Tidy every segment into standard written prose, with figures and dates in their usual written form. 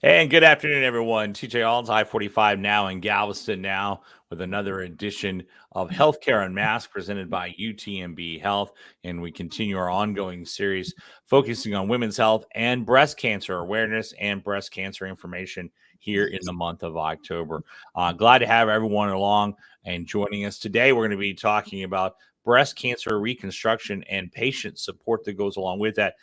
And good afternoon, everyone. TJ Alls, I-45 now in Galveston now with another edition of Healthcare Unmasked presented by UTMB Health. And we continue our ongoing series focusing on women's health and breast cancer awareness and breast cancer information here in the month of October. Glad to have everyone along and joining us today. We're going to be talking about breast cancer reconstruction and patient support that goes along with that.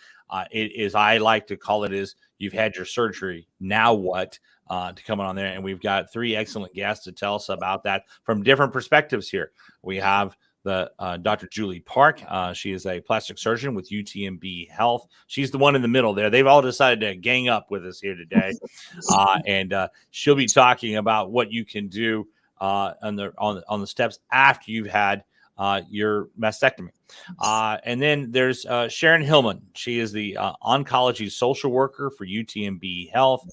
It is, I like to call it, is you've had your surgery. Now what? To come on there. And we've got three excellent guests to tell us about that from different perspectives here. We have the Dr. Julie Park. She is a plastic surgeon with UTMB Health. She's the one in the middle there. They've all decided to gang up with us here today. And she'll be talking about what you can do on the steps after you've had your mastectomy. And then there's Cheron Hillmon. She is the oncology social worker for UTMB Health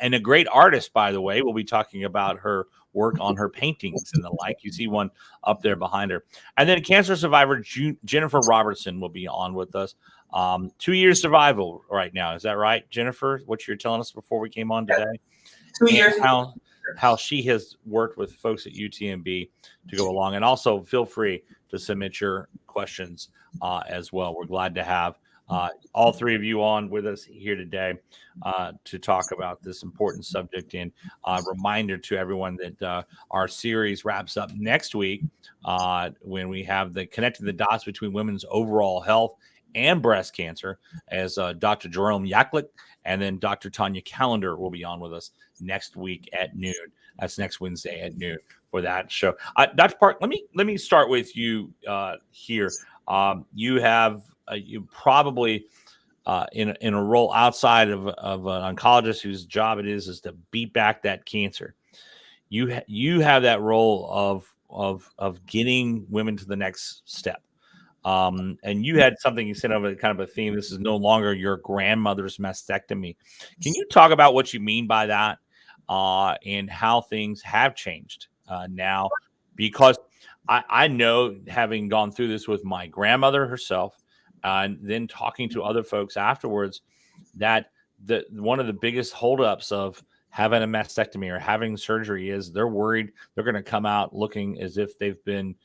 and a great artist, by the way. We'll be talking about her work on her paintings and the like. You see one up there behind her. And then cancer survivor Jennifer Robertson will be on with us. 2 years survival right now. Is that right, Jennifer? What you're telling us before we came on today? 2 years. How she has worked with folks at UTMB to go along. And also feel free to submit your questions as well. We're glad to have all three of you on with us here today to talk about this important subject. And reminder to everyone that our series wraps up next week when we have the connecting the dots between women's overall health and breast cancer, as Dr. Jerome Yaklik and then Dr. Tanya Callender will be on with us next week at noon. That's next Wednesday at noon for that show. Dr. Park, let me start with you here. You have you probably in a role outside of an oncologist whose job it is to beat back that cancer. You have that role of getting women to the next step. And you had something you said of a kind of a theme. This is no longer your grandmother's mastectomy. Can you talk about what you mean by that and how things have changed now? Because I know, having gone through this with my grandmother herself and then talking to other folks afterwards, that one of the biggest holdups of having a mastectomy or having surgery is they're worried they're going to come out looking as if they've been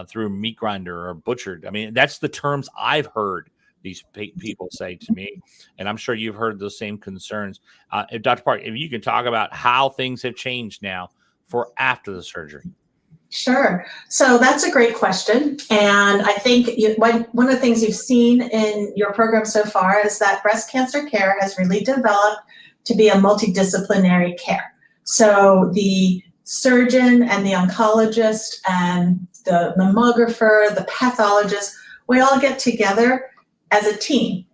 through a meat grinder or butchered. I mean, that's the terms I've heard these people say to me, and I'm sure you've heard those same concerns. If Dr. Park, if you can talk about how things have changed now for after the surgery. Sure. So that's a great question. And I think one of the things you've seen in your program so far is that breast cancer care has really developed to be a multidisciplinary care. So the surgeon and the oncologist and the mammographer, the pathologist, we all get together as a team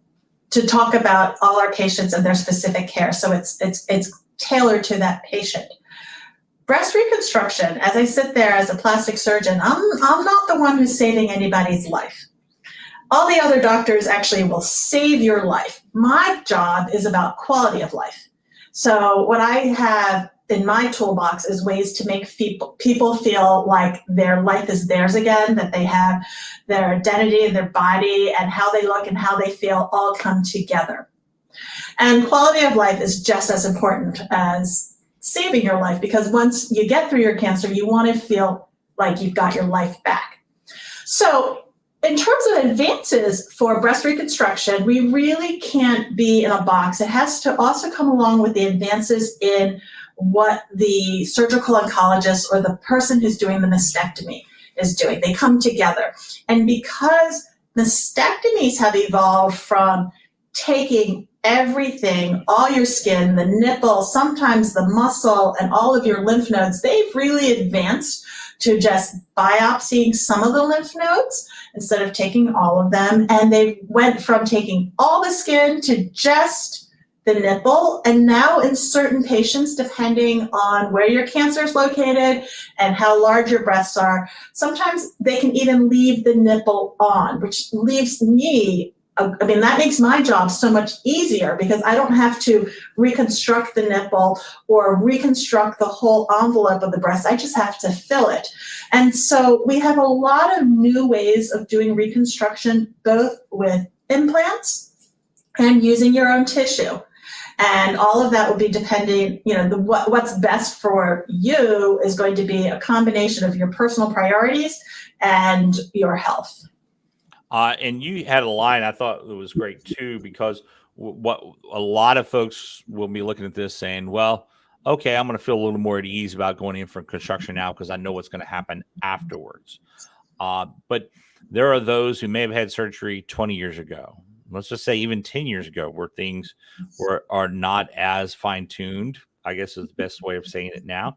to talk about all our patients and their specific care. So it's tailored to that patient. Breast reconstruction, as I sit there as a plastic surgeon, I'm not the one who's saving anybody's life. All the other doctors actually will save your life. My job is about quality of life. So what I have in my toolbox is ways to make people feel like their life is theirs again, that they have their identity and their body and how they look and how they feel all come together. And quality of life is just as important as saving your life, because once you get through your cancer, you want to feel like you've got your life back. So in terms of advances for breast reconstruction, we really can't be in a box. It has to also come along with the advances in what the surgical oncologist or the person who's doing the mastectomy is doing. They come together. And because mastectomies have evolved from taking everything, all your skin, the nipple, sometimes the muscle, and all of your lymph nodes, they've really advanced to just biopsying some of the lymph nodes instead of taking all of them. And they went from taking all the skin to just the nipple. And now in certain patients, depending on where your cancer is located and how large your breasts are, sometimes they can even leave the nipple on, which leaves me, I mean, that makes my job so much easier because I don't have to reconstruct the nipple or reconstruct the whole envelope of the breast. I just have to fill it. And so we have a lot of new ways of doing reconstruction, both with implants and using your own tissue. And all of that will be depending, what's best for you is going to be a combination of your personal priorities and your health. And you had a line I thought it was great too, because what a lot of folks will be looking at this saying, well, okay, I'm going to feel a little more at ease about going in for construction now because I know what's going to happen afterwards. But there are those who may have had surgery 20 years ago. Let's just say even 10 years ago, where things are not as fine-tuned, I guess is the best way of saying it now.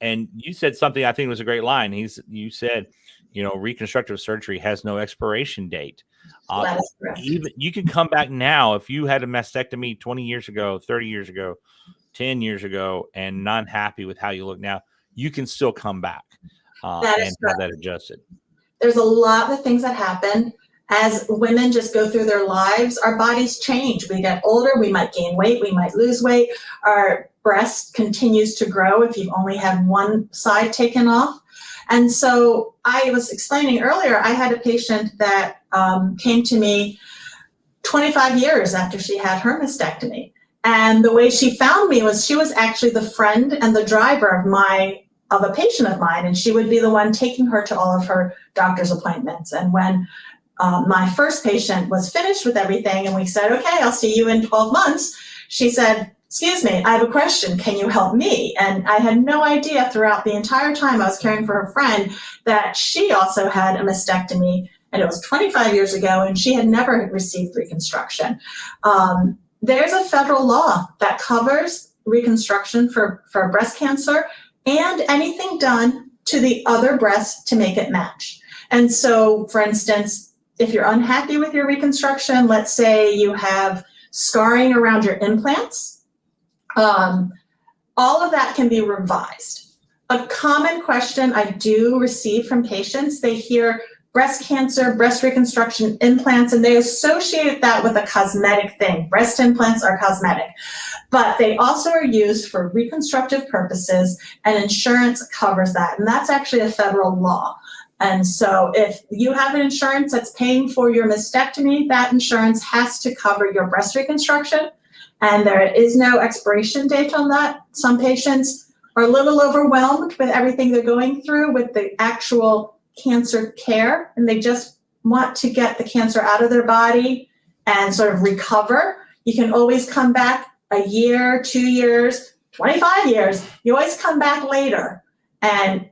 And you said something I think was a great line. You said, reconstructive surgery has no expiration date. That is correct. Even you can come back now if you had a mastectomy 20 years ago, 30 years ago, 10 years ago, and not happy with how you look now, you can still come back and have that adjusted. There's a lot of things that happen as women just go through their lives. Our bodies change. We get older, we might gain weight, we might lose weight. Our breast continues to grow if you've only had one side taken off. And so I was explaining earlier, I had a patient that came to me 25 years after she had her mastectomy. And the way she found me was she was actually the friend and the driver of a patient of mine, and she would be the one taking her to all of her doctor's appointments. And when my first patient was finished with everything and we said, okay, I'll see you in 12 months, she said, excuse me, I have a question. Can you help me? And I had no idea throughout the entire time I was caring for her friend that she also had a mastectomy, and it was 25 years ago, and she had never received reconstruction. There's a federal law that covers reconstruction for breast cancer and anything done to the other breast to make it match. And so, for instance, if you're unhappy with your reconstruction, let's say you have scarring around your implants, all of that can be revised. A common question I do receive from patients, they hear breast cancer, breast reconstruction, implants, and they associate that with a cosmetic thing. Breast implants are cosmetic, but they also are used for reconstructive purposes, and insurance covers that. And that's actually a federal law. And so if you have an insurance that's paying for your mastectomy, that insurance has to cover your breast reconstruction. And there is no expiration date on that. Some patients are a little overwhelmed with everything they're going through with the actual cancer care, and they just want to get the cancer out of their body and sort of recover. You can always come back a year, 2 years, 25 years. You always come back later and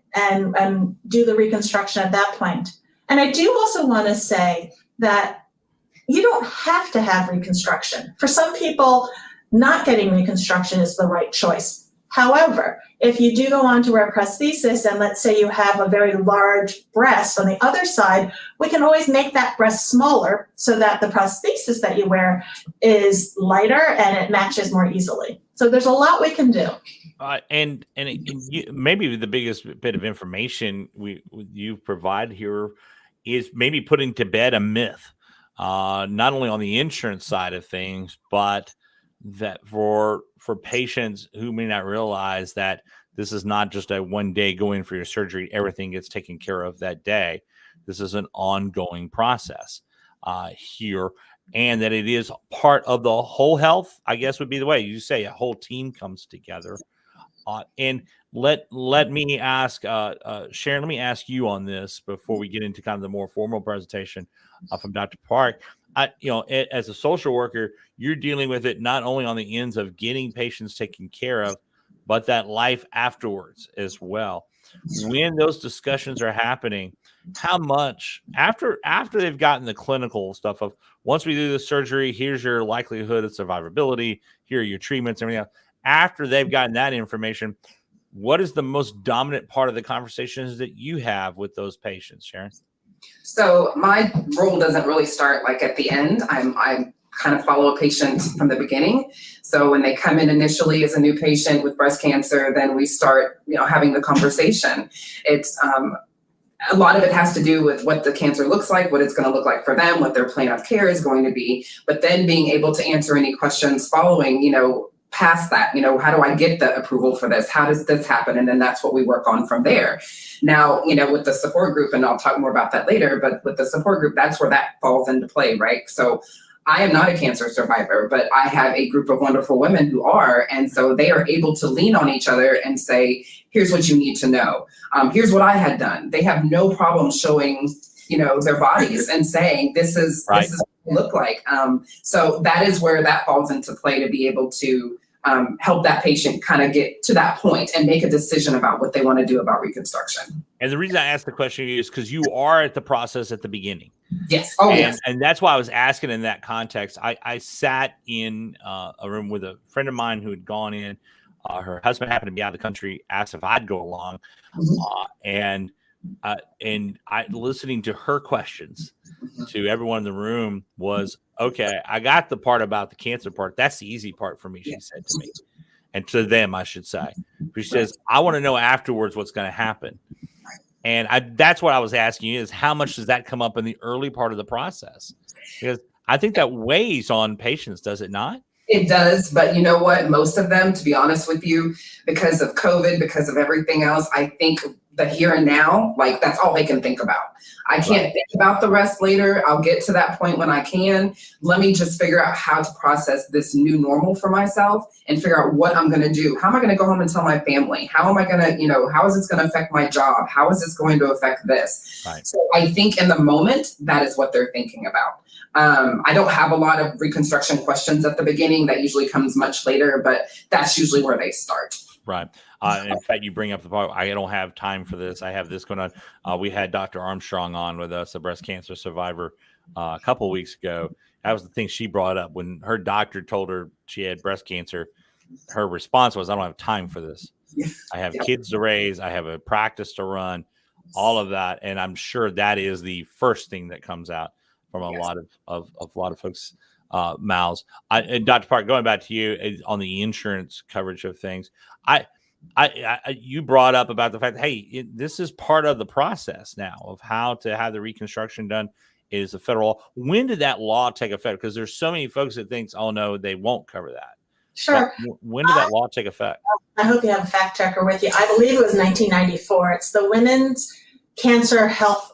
do the reconstruction at that point. And I do also want to say that you don't have to have reconstruction. For some people, not getting reconstruction is the right choice. However, if you do go on to wear prosthesis, and let's say you have a very large breast on the other side, we can always make that breast smaller so that the prosthesis that you wear is lighter and it matches more easily. So there's a lot we can do. Maybe the biggest bit of information you provide here is maybe putting to bed a myth, not only on the insurance side of things, but that for patients who may not realize that this is not just a one day go in for your surgery, everything gets taken care of that day. This is an ongoing process here, and that it is part of the whole health, I guess would be the way you say a whole team comes together. And let me ask, Cheron, let me ask you on this before we get into kind of the more formal presentation from Dr. Park. As a social worker, you're dealing with it not only on the ends of getting patients taken care of, but that life afterwards as well. When those discussions are happening, how much after they've gotten the clinical stuff of once we do the surgery, here's your likelihood of survivability, here are your treatments, everything else. After they've gotten that information, what is the most dominant part of the conversations that you have with those patients, Cheron? So my role doesn't really start like at the end. I kind of follow a patient from the beginning. So when they come in initially as a new patient with breast cancer, then we start, having the conversation. It's a lot of it has to do with what the cancer looks like, what it's going to look like for them, what their plan of care is going to be. But then being able to answer any questions following, past that, how do I get the approval for this? How does this happen? And then that's what we work on from there. Now, with the support group, and I'll talk more about that later, but with the support group, that's where that falls into play, right? So I am not a cancer survivor, but I have a group of wonderful women who are. And so they are able to lean on each other and say, here's what you need to know. Here's what I had done. They have no problem showing, their bodies and saying, this is what it look like. So that is where that falls into play, to be able to help that patient kind of get to that point and make a decision about what they want to do about reconstruction. And the reason I asked the question is because you are at the process at the beginning. Yes. Oh, yes. And that's why I was asking in that context. I sat in a room with a friend of mine who had gone in. Her husband happened to be out of the country, asked if I'd go along. And I listening to her questions to everyone in the room was, okay, I got the part about the cancer part. That's the easy part for me, she said to me. And to them, I should say. She says, I want to know afterwards what's going to happen. And that's what I was asking you, is how much does that come up in the early part of the process? Because I think that weighs on patients, does it not? It does, but you know what? Most of them, to be honest with you, because of COVID, because of everything else, I think the here and now, like, that's all they can think about. I can't think about the rest later. I'll get to that point when I can. Let me just figure out how to process this new normal for myself and figure out what I'm going to do. How am I going to go home and tell my family? How am I going to, how is this going to affect my job? How is this going to affect this? Right. So I think in the moment, that is what they're thinking about. I don't have a lot of reconstruction questions at the beginning. That usually comes much later, but that's usually where they start. Right. In fact, you bring up the part, I don't have time for this. I have this going on. We had Dr. Armstrong on with us, a breast cancer survivor, a couple of weeks ago. That was the thing she brought up when her doctor told her she had breast cancer. Her response was, I don't have time for this. I have kids to raise. I have a practice to run, all of that. And I'm sure that is the first thing that comes out from a lot of folks' mouths. And Dr. Park, going back to you on the insurance coverage of things, you brought up about the fact that, hey, this is part of the process now of how to have the reconstruction done. Is a federal law. When did that law take effect? Because there's so many folks that think, oh no, they won't cover that. Sure. But when did that law take effect? I hope you have a fact checker with you. I believe it was 1994. It's the Women's Cancer Health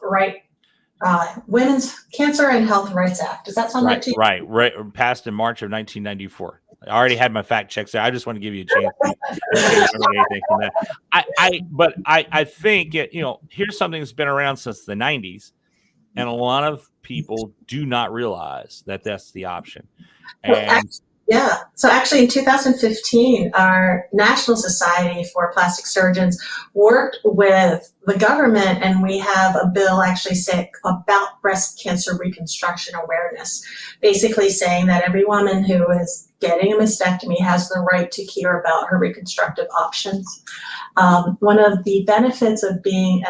Women's Cancer and Health Rights Act. Does that sound right to you? Right. Passed in March of 1994. I already had my fact checks there. I just want to give you a chance to remember anything from that. I think here's something that's been around since the 90s, and a lot of people do not realize that that's the option. Yeah. So actually in 2015, our National Society for Plastic Surgeons worked with the government, and we have a bill actually saying about breast cancer reconstruction awareness, basically saying that every woman who is getting a mastectomy has the right to hear about her reconstructive options. One of the benefits of being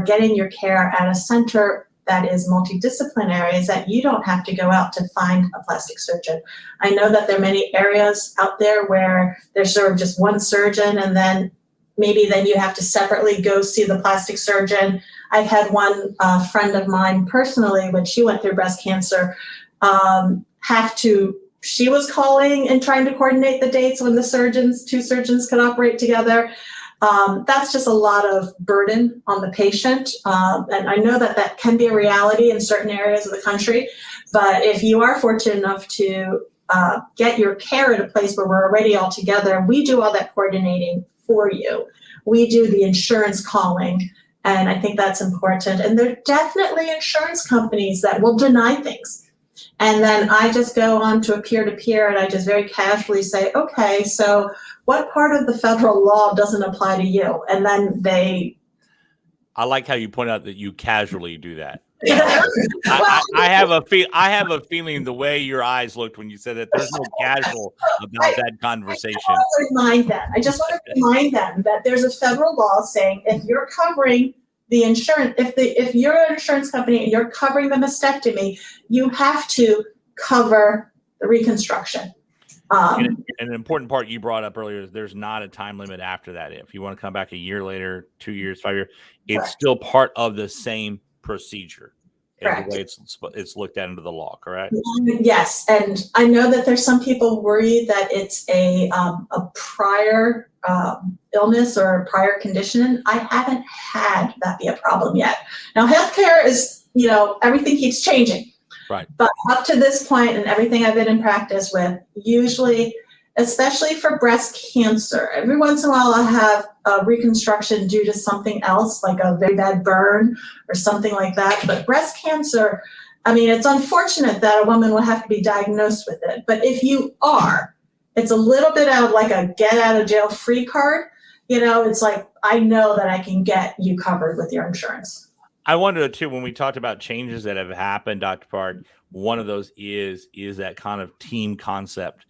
getting your care at a center that is multidisciplinary is that you don't have to go out to find a plastic surgeon. I know that there are many areas out there where there's sort of just one surgeon, and then you have to separately go see the plastic surgeon. I've had one friend of mine personally, when she went through breast cancer, she was calling and trying to coordinate the dates when two surgeons could operate together. That's just a lot of burden on the patient. And I know that can be a reality in certain areas of the country. But if you are fortunate enough to get your care at a place where we're already all together, we do all that coordinating for you. We do the insurance calling. And I think that's important. And there are definitely insurance companies that will deny things. And then I just go on to a peer-to-peer, and I just very casually say, okay, so what part of the federal law doesn't apply to you? And then I like how you point out that you casually do that. I have a feeling the way your eyes looked when you said that there's no casual about that conversation. I just want to remind them that there's a federal law saying if you're covering the insurance, if you're an insurance company and you're covering the mastectomy, you have to cover the reconstruction. And an important part you brought up earlier is there's not a time limit after that. If you want to come back a year later, 2 years, 5 years, it's still part of the same procedure. Correct. The way it's looked at under the law, correct? Yes, and I know that there's some people worried that it's a prior illness or a prior condition. I haven't had that be a problem yet. Now, healthcare is, everything keeps changing. Right. But up to this point and everything I've been in practice with, usually, especially for breast cancer, every once in a while I'll have a reconstruction due to something else, like a very bad burn or something like that. But breast cancer, I mean, it's unfortunate that a woman will have to be diagnosed with it. But if you are, it's a little bit of like a get out of jail free card. You know, it's like, I know that I can get you covered with your insurance. I wonder too, when we talked about changes that have happened, Dr. Park, one of those is that kind of team concept.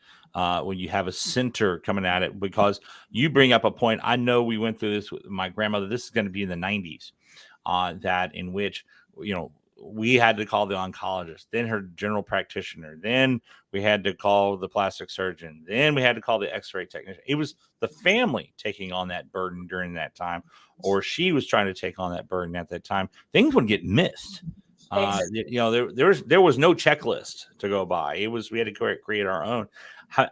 When you have a center coming at it, because you bring up a point. I know we went through this with my grandmother. This is going to be in the 90s, that in which, you know, we had to call the oncologist, then her general practitioner, then we had to call the plastic surgeon, then we had to call the x-ray technician. It was the family taking on that burden during that time, or she was trying to take on that burden at that time. Things would get missed. You know, there was no checklist to go by. We had to create our own.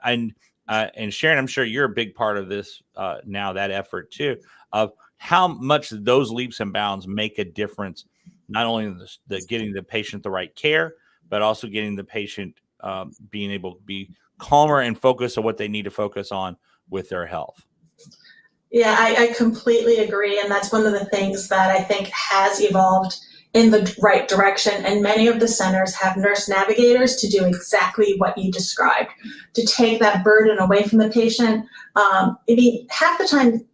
And Cheron, I'm sure you're a big part of this now, that effort too, of how much those leaps and bounds make a difference, not only in the getting the patient the right care, but also getting the patient being able to be calmer and focus on what they need to focus on with their health. Yeah, I completely agree. And that's one of the things that I think has evolved in the right direction. And many of the centers have nurse navigators to do exactly what you described, to take that burden away from the patient. I mean, half the time,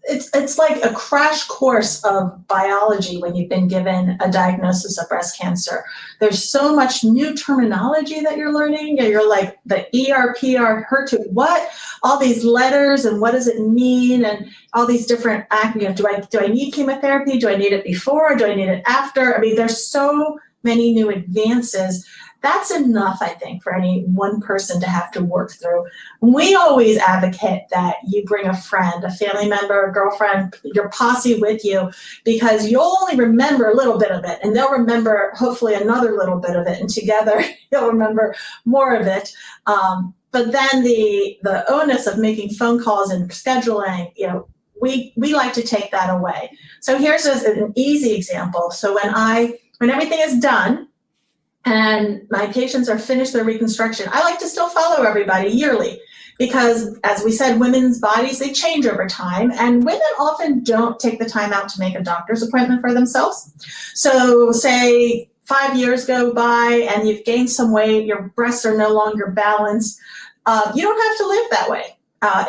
it's like a crash course of biology when you've been given a diagnosis of breast cancer. There's so much new terminology that you're learning. You're like the ER, HER2, what? All these letters and what does it mean? And all these different, you know, do I need chemotherapy? Do I need it before? Do I need it after? I mean, there's so many new advances. That's enough, I think, for any one person to have to work through. We always advocate that you bring a friend, a family member, a girlfriend, your posse with you, because you'll only remember a little bit of it, and they'll remember hopefully another little bit of it, and together you'll remember more of it. But then the onus of making phone calls and scheduling, you know, we like to take that away. So here's an easy example. So when everything is done, and my patients are finished their reconstruction, I like to still follow everybody yearly because, as we said, women's bodies, they change over time, and women often don't take the time out to make a doctor's appointment for themselves. So say 5 years go by and you've gained some weight, your breasts are no longer balanced. You don't have to live that way.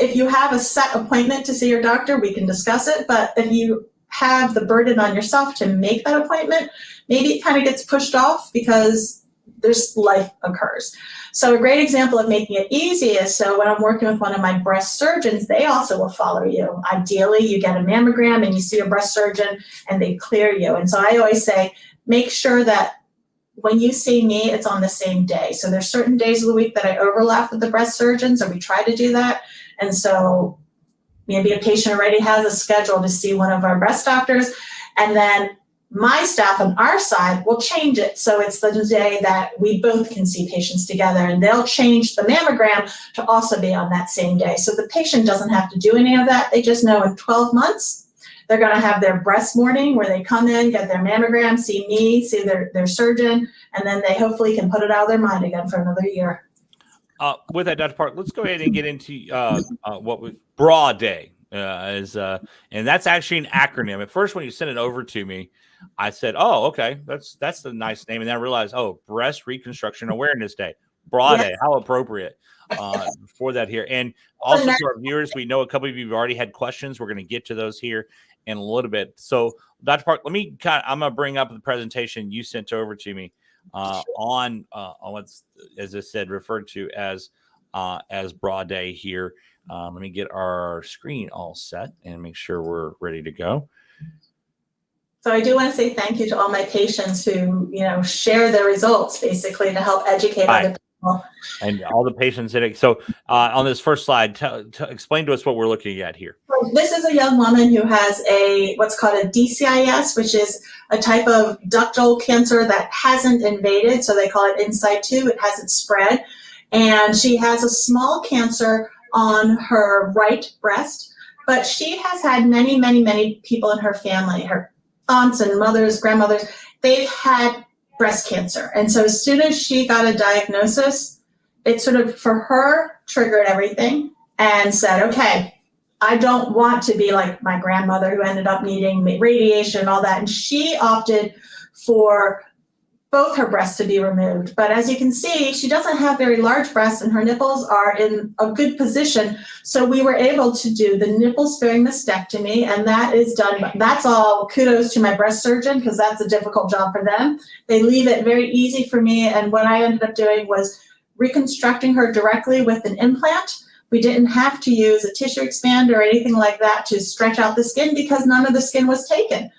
If you have a set appointment to see your doctor, we can discuss it, but if you have the burden on yourself to make that appointment, maybe it kind of gets pushed off because there's life occurs. So a great example of making it easy is, so when I'm working with one of my breast surgeons, they also will follow you. Ideally, you get a mammogram and you see a breast surgeon and they clear you. And so I always say, make sure that when you see me, it's on the same day. So there's certain days of the week that I overlap with the breast surgeons, or we try to do that. And so maybe a patient already has a schedule to see one of our breast doctors, and then my staff on our side will change it. So it's the day that we both can see patients together, and they'll change the mammogram to also be on that same day. So the patient doesn't have to do any of that. They just know in 12 months, they're going to have their breast morning where they come in, get their mammogram, see me, see their surgeon, and then they hopefully can put it out of their mind again for another year. With that, Dr. Park, let's go ahead and get into BRAW Day and that's actually an acronym. At first, when you sent it over to me, I said, "Oh, okay, that's a nice name," and then I realized, "Oh, Breast Reconstruction Awareness Day, BRAW Day. How appropriate for that here." And also to our viewers, we know a couple of you have already had questions. We're going to get to those here in a little bit. So, Dr. Park, I'm going to bring up the presentation you sent over to me. On what's, as I said, referred to as BRAW Day here. Let me get our screen all set and make sure we're ready to go. So I do want to say thank you to all my patients who, you know, share their results basically to help educate other people. And all the patients in it. So on this first slide, explain to us what we're looking at here. This is a young woman who has what's called a DCIS, which is a type of ductal cancer that hasn't invaded. So they call it in situ. It hasn't spread. And she has a small cancer on her right breast, but she has had many, many, many people in her family, her aunts and mothers, grandmothers. They've had breast cancer. And so as soon as she got a diagnosis, it sort of, for her, triggered everything and said, okay, I don't want to be like my grandmother who ended up needing radiation and all that. And she opted for both her breasts to be removed. But as you can see, she doesn't have very large breasts and her nipples are in a good position. So we were able to do the nipple sparing mastectomy, and that is done. That's all kudos to my breast surgeon, because that's a difficult job for them. They leave it very easy for me. And what I ended up doing was reconstructing her directly with an implant. We didn't have to use a tissue expander or anything like that to stretch out the skin because none of the skin was taken.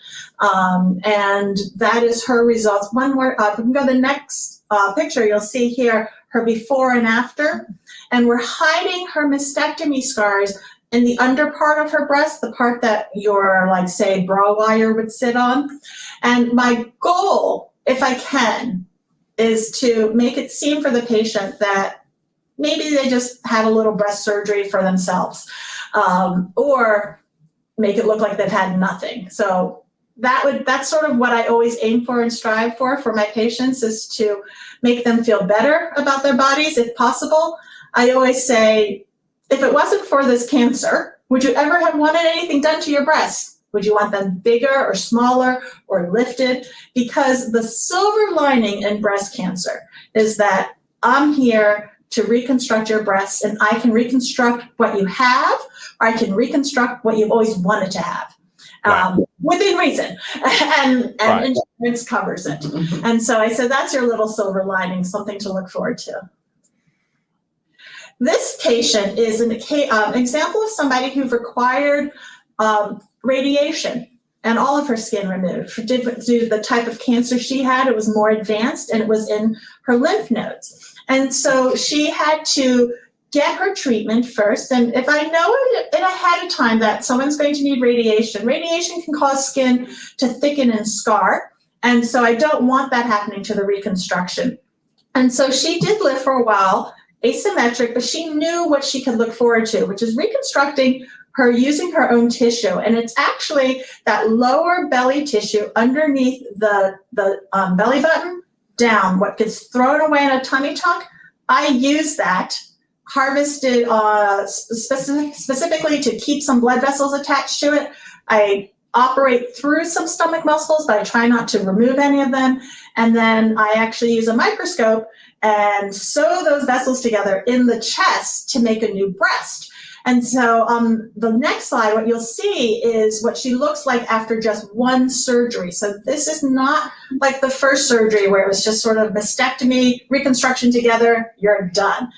And that is her results. One more, if we can go to the next picture, you'll see here her before and after. And we're hiding her mastectomy scars in the under part of her breast, the part that your, like, say, bra wire would sit on. And my goal, if I can, is to make it seem for the patient that maybe they just had a little breast surgery for themselves, or make it look like they've had nothing. So that's sort of what I always aim for and strive for my patients, is to make them feel better about their bodies if possible. I always say, if it wasn't for this cancer, would you ever have wanted anything done to your breasts? Would you want them bigger or smaller or lifted? Because the silver lining in breast cancer is that I'm here to reconstruct your breasts, and I can reconstruct what you have, or I can reconstruct what you've always wanted to have. Right. Within reason, and Right. insurance covers it. And so I said, that's your little silver lining, something to look forward to. This patient is an example of somebody who required radiation and all of her skin removed due to the type of cancer she had. It was more advanced, and it was in her lymph nodes. And so she had to get her treatment first. And if I know it ahead of time that someone's going to need radiation, radiation can cause skin to thicken and scar. And so I don't want that happening to the reconstruction. And so she did live for a while, asymmetric, but she knew what she could look forward to, which is reconstructing her using her own tissue. And it's actually that lower belly tissue underneath the belly button down, what gets thrown away in a tummy tuck. I use that, harvested specifically to keep some blood vessels attached to it. I operate through some stomach muscles, but I try not to remove any of them. And then I actually use a microscope and sew those vessels together in the chest to make a new breast. And so the next slide, what you'll see is what she looks like after just one surgery. So this is not like the first surgery where it was just sort of mastectomy, reconstruction together, you're done.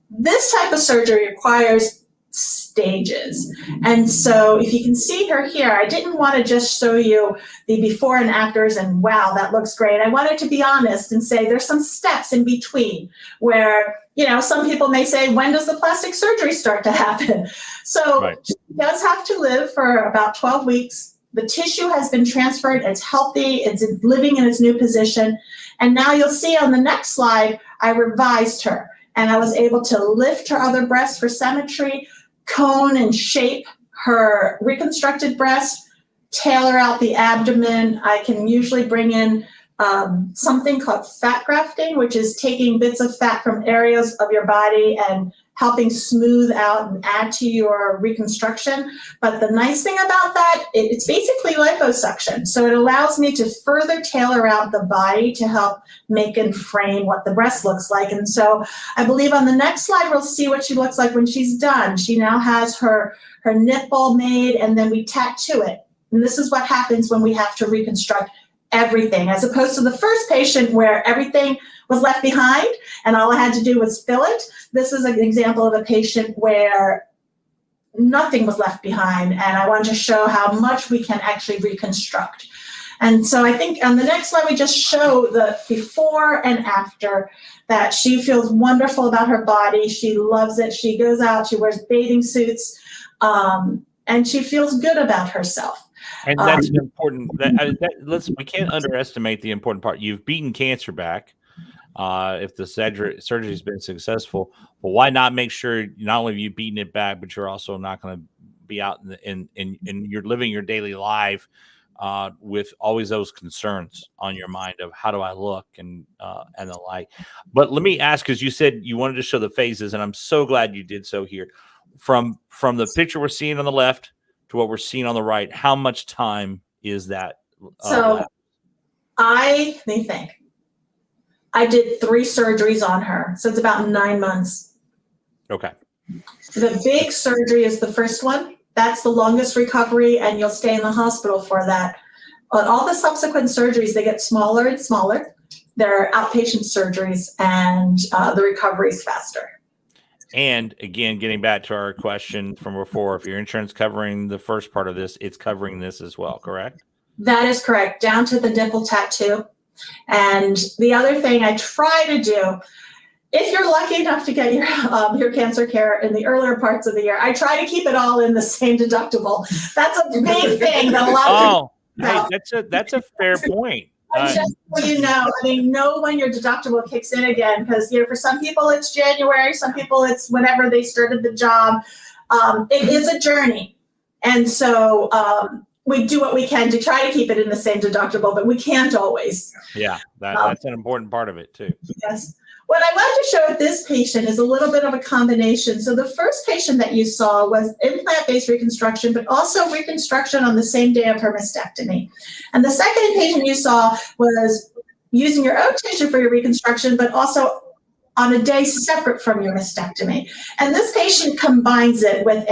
This type of surgery requires stages. And so if you can see her here, I didn't want to just show you the before and afters and wow, that looks great. I wanted to be honest and say there's some steps in between where, you know, some people may say, when does the plastic surgery start to happen? So right. She does have to live for about 12 weeks. The tissue has been transferred. It's healthy. It's living in its new position. And now you'll see on the next slide, I revised her. And I was able to lift her other breast for symmetry, cone and shape her reconstructed breast, tailor out the abdomen. I can usually bring in something called fat grafting, which is taking bits of fat from areas of your body and helping smooth out and add to your reconstruction. But the nice thing about that, it's basically liposuction. So it allows me to further tailor out the body to help make and frame what the breast looks like. And so I believe on the next slide, we'll see what she looks like when she's done. She now has her nipple made, and then we tattoo it. And this is what happens when we have to reconstruct everything, as opposed to the first patient where everything was left behind and all I had to do was fill it. This is an example of a patient where nothing was left behind, and I wanted to show how much we can actually reconstruct. And so I think on the next slide, we just show the before and after, that she feels wonderful about her body. She loves it. She goes out, she wears bathing suits, and she feels good about herself. And that's important. We can't underestimate the important part. You've beaten cancer back. If the surgery has been successful, well, why not make sure not only have you beaten it back, but you're also not going to be out and you're living your daily life with always those concerns on your mind of how do I look and the like. But let me ask, because you said you wanted to show the phases, and I'm so glad you did so here. From the picture we're seeing on the left to what we're seeing on the right, how much time is that? So let me think. I did 3 surgeries on her, so it's about 9 months. Okay. The big surgery is the first one. That's the longest recovery, and you'll stay in the hospital for that. On all the subsequent surgeries, they get smaller and smaller. They're outpatient surgeries, and the recovery is faster. And again, getting back to our question from before, if your insurance covering the first part of this, it's covering this as well, correct? That is correct, down to the nipple tattoo. And the other thing I try to do, if you're lucky enough to get your cancer care in the earlier parts of the year, I try to keep it all in the same deductible. That's a big thing that a lot of people hey, that's a fair point. Just so you know, know when your deductible kicks in again, because for some people it's January, some people it's whenever they started the job. It is a journey, and so we do what we can to try to keep it in the same deductible, but we can't always. Yeah, that's an important part of it too. Yes. What I wanted to show with this patient is a little bit of a combination. So the first patient that you saw was implant-based reconstruction, but also reconstruction on the same day of her mastectomy. And the second patient you saw was using your own tissue for your reconstruction, but also on a day separate from your mastectomy. And this patient combines it with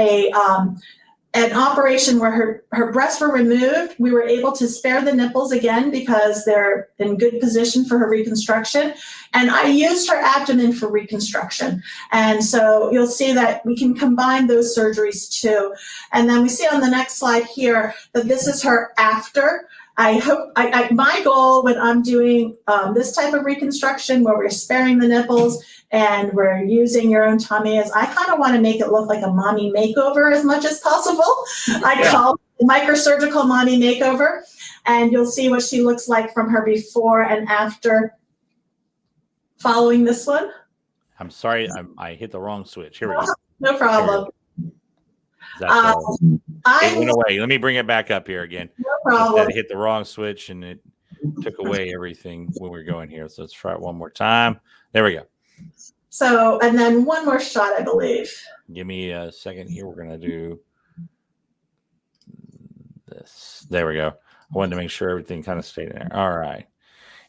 an operation where her breasts were removed. We were able to spare the nipples again because they're in good position for her reconstruction. And I used her abdomen for reconstruction. And so you'll see that we can combine those surgeries too. And then we see on the next slide here that this is her after. My goal when I'm doing this type of reconstruction where we're sparing the nipples and we're using your own tummy is I kind of want to make it look like a mommy makeover as much as possible. I call it microsurgical mommy makeover. And you'll see what she looks like from her before and after following this one. I'm sorry, I hit the wrong switch. Here we go. No problem. It went away. Let me bring it back up here again. No problem. I hit the wrong switch and it took away everything when we were going here. So let's try it one more time. There we go. So, and then one more shot, I believe. Give me a second here. We're going to do this. There we go. I wanted to make sure everything kind of stayed in there. All right.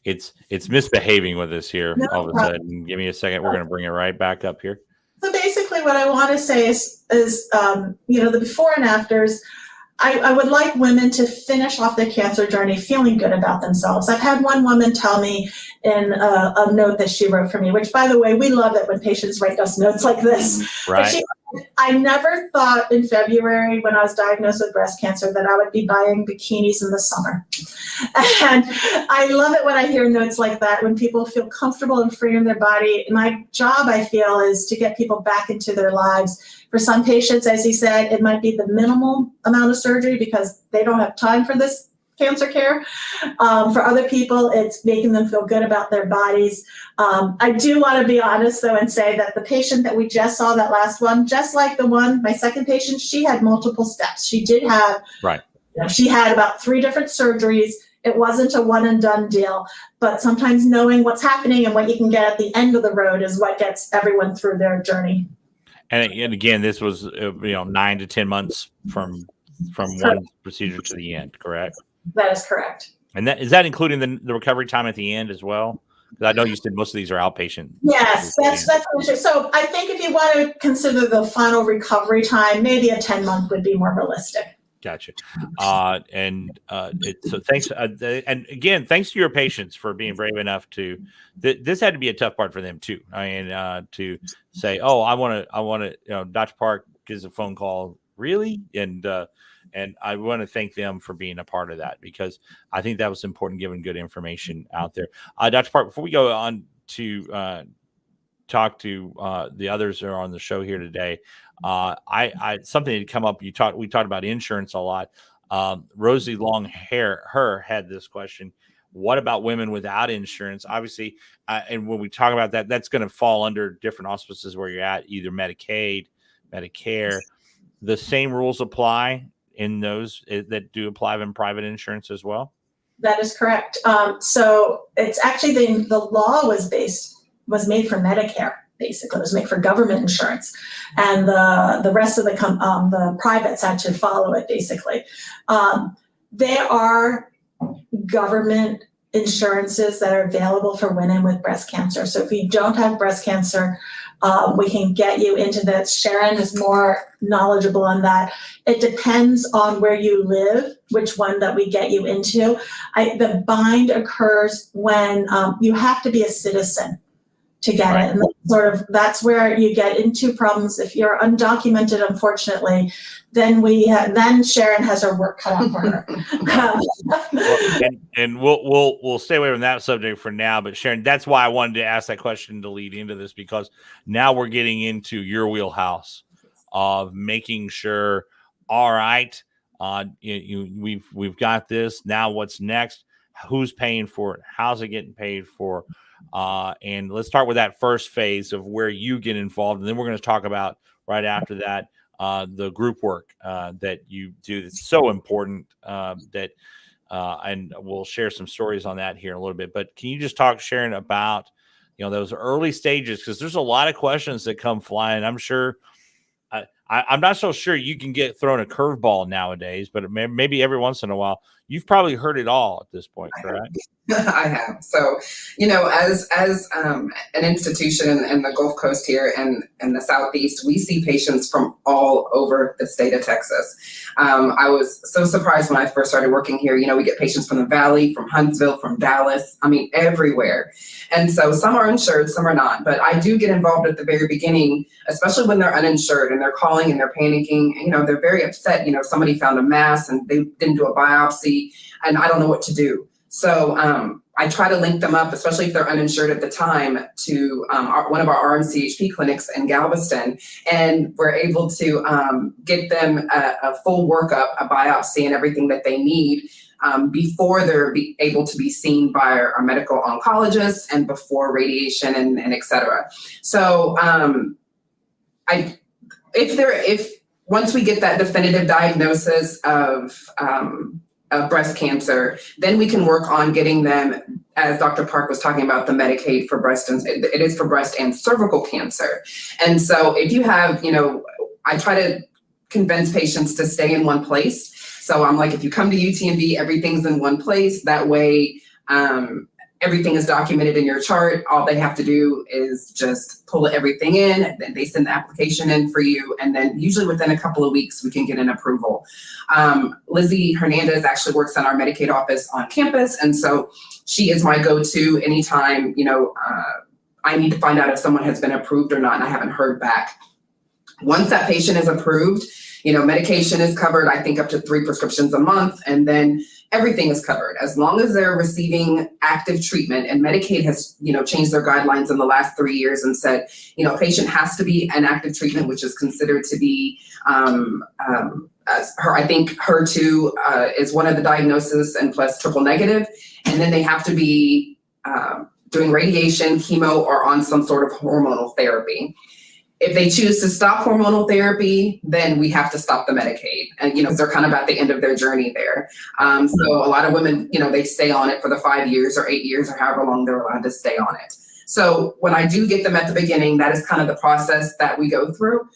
It's misbehaving with us here all of a sudden. Give me a second. We're going to bring it right back up here. So basically what I want to say is the before and afters. I would like women to finish off their cancer journey feeling good about themselves. I've had one woman tell me in a note that she wrote for me, which, by the way, we love it when patients write us notes like this. Right. But she said, I never thought in February when I was diagnosed with breast cancer that I would be buying bikinis in the summer. And I love it when I hear notes like that, when people feel comfortable and free in their body. My job, I feel, is to get people back into their lives. For some patients, as you said, it might be the minimal amount of surgery because they don't have time for this cancer care. For other people, it's making them feel good about their bodies. I do want to be honest, though, and say that the patient that we just saw, that last one, just like the one, my second patient, she had multiple steps. She did have, she had about 3 different surgeries. It wasn't a one and done deal, but sometimes knowing what's happening and what you can get at the end of the road is what gets everyone through their journey. And again, this was 9 to 10 months from one procedure to the end, correct? That is correct. And is that including the recovery time at the end as well? Because I know you said most of these are outpatient. Yes, that's so. I think if you want to consider the final recovery time, maybe a 10-month would be more realistic. Gotcha. So thanks. And again, thanks to your patients for being brave enough to. This had to be a tough part for them too. I mean, to say, "Oh, I want to." Dr. Park gives a phone call. Really, and I want to thank them for being a part of that because I think that was important, giving good information out there. Dr. Park, before we go on to talk to the others that are on the show here today. I something had come up. We talked about insurance a lot. Rosie Long Hair had this question. What about women without insurance? Obviously, and when we talk about that, that's going to fall under different auspices where you're at, either Medicaid, Medicare. The same rules apply in those that do apply in private insurance as well? That is correct. So it's actually the law was made for Medicare. Basically, it was made for government insurance, and the rest of the privates had to follow it. Basically, there are government insurances that are available for women with breast cancer. So if you don't have breast cancer, we can get you into that. Cheron is more knowledgeable on that. It depends on where you live, which one that we get you into. The bind occurs when you have to be a citizen to get it. And that's where you get into problems. If you're undocumented, unfortunately, then Cheron has her work cut out for her. and we'll stay away from that subject for now. But Cheron, that's why I wanted to ask that question to lead into this, because now we're getting into your wheelhouse of making sure, all right, we've got this. Now what's next? Who's paying for it? How's it getting paid for? And let's start with that first phase of where you get involved. And then we're going to talk about right after that, the group work that you do. That's so important and we'll share some stories on that here in a little bit. But can you just talk, Cheron, about, those early stages? Because there's a lot of questions that come flying. I'm sure I'm not so sure you can get thrown a curveball nowadays, but maybe every once in a while. You've probably heard it all at this point, correct? I have. So, as an institution in the Gulf Coast here and the Southeast, we see patients from all over the state of Texas. I was so surprised when I first started working here. We get patients from the Valley, from Huntsville, from Dallas, everywhere. And so some are insured, some are not. But I do get involved at the very beginning, especially when they're uninsured and they're calling and they're panicking. They're very upset. Somebody found a mass and they didn't do a biopsy and I don't know what to do. So I try to link them up, especially if they're uninsured at the time, to one of our RMCHP clinics in Galveston. And we're able to get them a full workup, a biopsy and everything that they need before they're able to be seen by our medical oncologists and before radiation and et cetera. So if once we get that definitive diagnosis of breast cancer, then we can work on getting them, as Dr. Park was talking about, the Medicaid for breast, and it is for breast and cervical cancer. And so if you have, I try to convince patients to stay in one place. So I'm like, if you come to UTMB, everything's in one place. That way, everything is documented in your chart. All they have to do is just pull everything in. Then they send the application in for you. And then usually within a couple of weeks, we can get an approval. Lizzie Hernandez actually works in our Medicaid office on campus. And so she is my go-to anytime, I need to find out if someone has been approved or not, and I haven't heard back. Once that patient is approved, medication is covered, I think up to 3 prescriptions a month, and then everything is covered as long as they're receiving active treatment. And Medicaid has, changed their guidelines in the last 3 years and said, a patient has to be an active treatment, which is considered to be, I think HER2 is one of the diagnoses, and plus triple negative. And then they have to be doing radiation, chemo, or on some sort of hormonal therapy. If they choose to stop hormonal therapy, then we have to stop the Medicaid. And, they're kind of at the end of their journey there. So a lot of women, they stay on it for the 5 years or 8 years or however long they're allowed to stay on it. So when I do get them at the beginning, that is kind of the process that we go through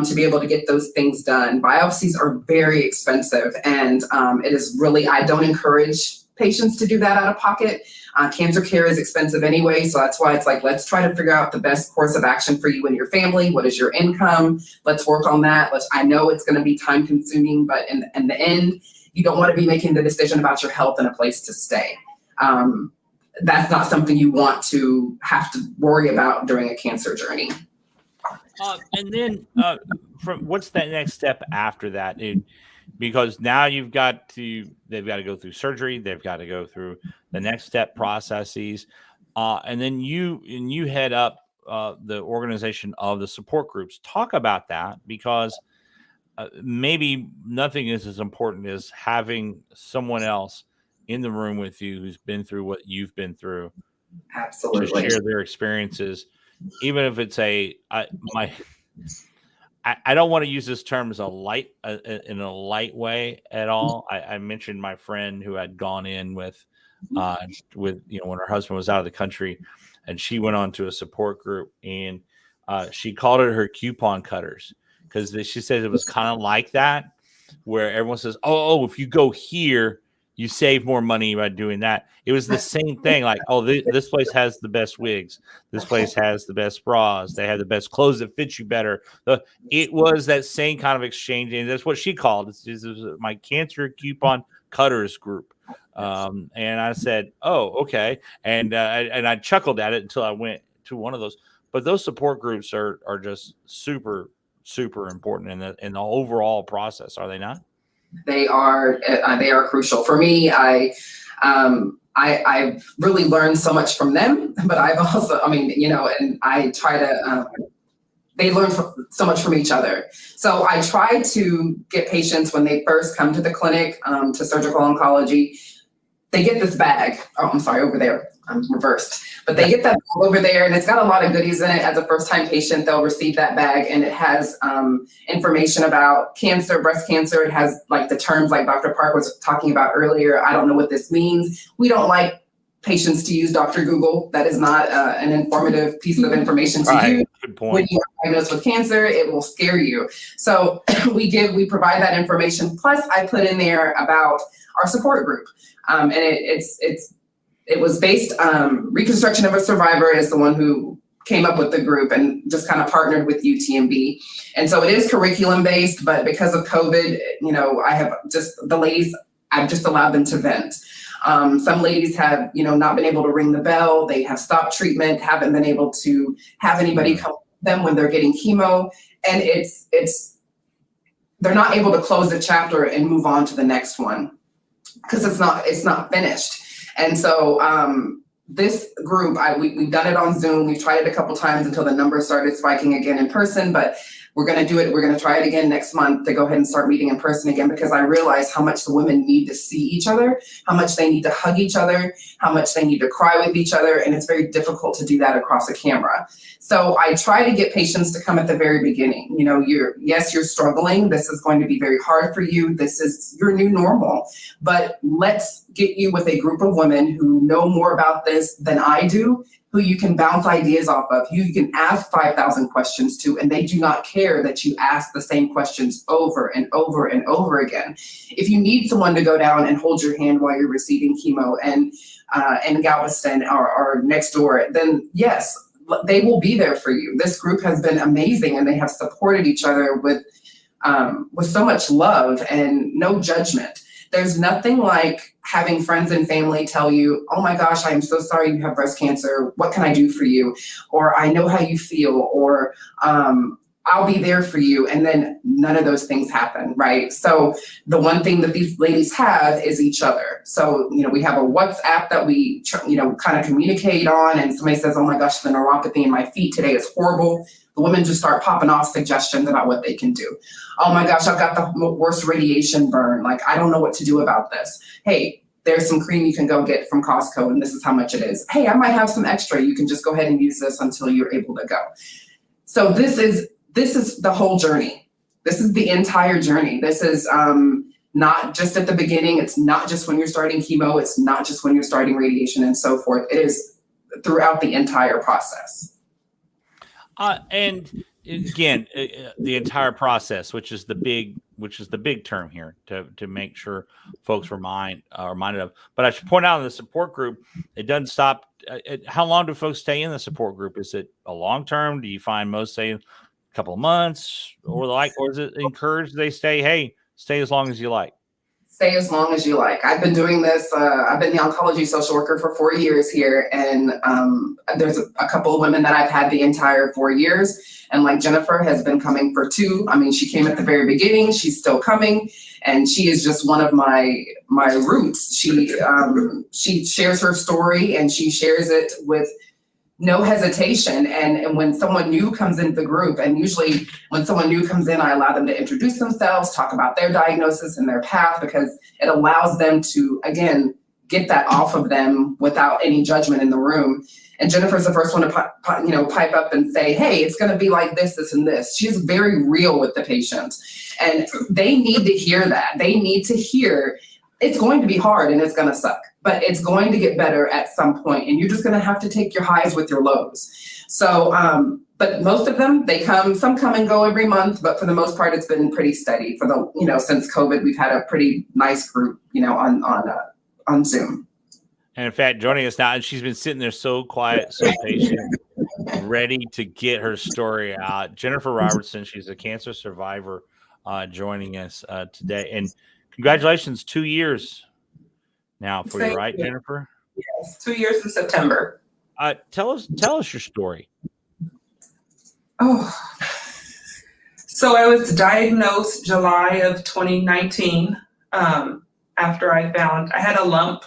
to be able to get those things done. Biopsies are very expensive, and it is really, I don't encourage patients to do that out of pocket. Cancer care is expensive anyway, so that's why it's like, let's try to figure out the best course of action for you and your family. What is your income? Let's work on that. I know it's going to be time consuming, but in the end, you don't want to be making the decision about your health and a place to stay. That's not something you want to have to worry about during a cancer journey. And then what's that next step after that? Because now they've got to go through surgery. They've got to go through the next step processes. And then you head up the organization of the support groups. Talk about that, because maybe nothing is as important as having someone else in the room with you who's been through what you've been through. Absolutely. To share their experiences, even if it's I don't want to use this term as a light in a light way at all. I mentioned my friend who had gone in with when her husband was out of the country, and she went on to a support group, and she called it her coupon cutters, because she said it was kind of like that, where everyone says, oh, if you go here, you save more money by doing that. It was the same thing. Like, oh, this place has the best wigs. This place has the best bras. They have the best clothes that fit you better. It was that same kind of exchange. And that's what she called it. This is my cancer coupon cutters group. And I said, oh, okay. And I chuckled at it until I went to one of those. But those support groups are just super, super important in the overall process, are they not? They are crucial for me. I've really learned so much from them, but I've also, and I try to, they learn so much from each other. So I try to get patients when they first come to the clinic, to surgical oncology, they get this bag. Oh, I'm sorry, over there. I'm reversed. But they get that bag over there, and it's got a lot of goodies in it. As a first-time patient, they'll receive that bag, and it has information about cancer, breast cancer. It has like the terms like Dr. Park was talking about earlier. I don't know what this means. We don't like patients to use Dr. Google. That is not an informative piece of information to use. Good point. When you are diagnosed with cancer, it will scare you. So we provide that information. Plus, I put in there about our support group, and it was based. Reconstruction of a Survivor is the one who came up with the group and just kind of partnered with UTMB, and so it is curriculum based. But because of COVID, I've just allowed them to vent. Some ladies have, not been able to ring the bell. They have stopped treatment, haven't been able to have anybody come with them when they're getting chemo. And they're not able to close the chapter and move on to the next one because it's not finished. And so this group, we've done it on Zoom. We've tried it a couple times until the numbers started spiking again in person, but we're going to do it. We're going to try it again next month to go ahead and start meeting in person again, because I realize how much the women need to see each other, how much they need to hug each other, how much they need to cry with each other. And it's very difficult to do that across a camera. So I try to get patients to come at the very beginning. You're struggling. This is going to be very hard for you. This is your new normal, but let's get you with a group of women who know more about this than I do, who you can bounce ideas off of, who you can ask 5,000 questions to, and they do not care that you ask the same questions over and over and over again. If you need someone to go down and hold your hand while you're receiving chemo and Galveston or next door, then yes, they will be there for you. This group has been amazing, and they have supported each other with so much love and no judgment. There's nothing like having friends and family tell you, oh my gosh, I am so sorry you have breast cancer. What can I do for you? Or I know how you feel, or I'll be there for you. And then none of those things happen, right? So the one thing that these ladies have is each other. So, we have a WhatsApp that we, kind of communicate on, and somebody says, oh my gosh, the neuropathy in my feet today is horrible. The women just start popping off suggestions about what they can do. Oh my gosh, I've got the worst radiation burn. Like, I don't know what to do about this. Hey, there's some cream you can go get from Costco, and this is how much it is. Hey, I might have some extra. You can just go ahead and use this until you're able to go. So this is the whole journey. This is the entire journey. This is not just at the beginning. It's not just when you're starting chemo. It's not just when you're starting radiation and so forth. It is throughout the entire process. And again, the entire process, which is the big term here to make sure folks are reminded of. But I should point out in the support group, it doesn't stop. How long do folks stay in the support group? Is it a long term? Do you find most stay a couple of months, or is it encouraged they stay as long as you like? Stay as long as you like. I've been doing this. I've been the oncology social worker for 4 years here. And there's a couple of women that I've had the entire 4 years. And like Jennifer has been coming for 2. I mean, she came at the very beginning. She's still coming. And she is just one of my roots. She shares her story, and she shares it with no hesitation. And when someone new comes into the group, and usually when someone new comes in, I allow them to introduce themselves, talk about their diagnosis and their path, because it allows them to, again, get that off of them without any judgment in the room. And Jennifer's the first one to pipe up and say, hey, it's going to be like this, this, and this. She's very real with the patients. And they need to hear that. They need to hear it's going to be hard and it's going to suck, but it's going to get better at some point, and you're just going to have to take your highs with your lows. So, but most of them, some come and go every month, but for the most part, it's been pretty steady. Since COVID, we've had a pretty nice group, on Zoom. And in fact, joining us now, and she's been sitting there so quiet, so patient, ready to get her story out. Jennifer Robertson, she's a cancer survivor, joining us today. And congratulations, 2 years now for you, right, Jennifer? Yes, 2 years in September. Tell us your story. Oh, so I was diagnosed July of 2019. After I had a lump,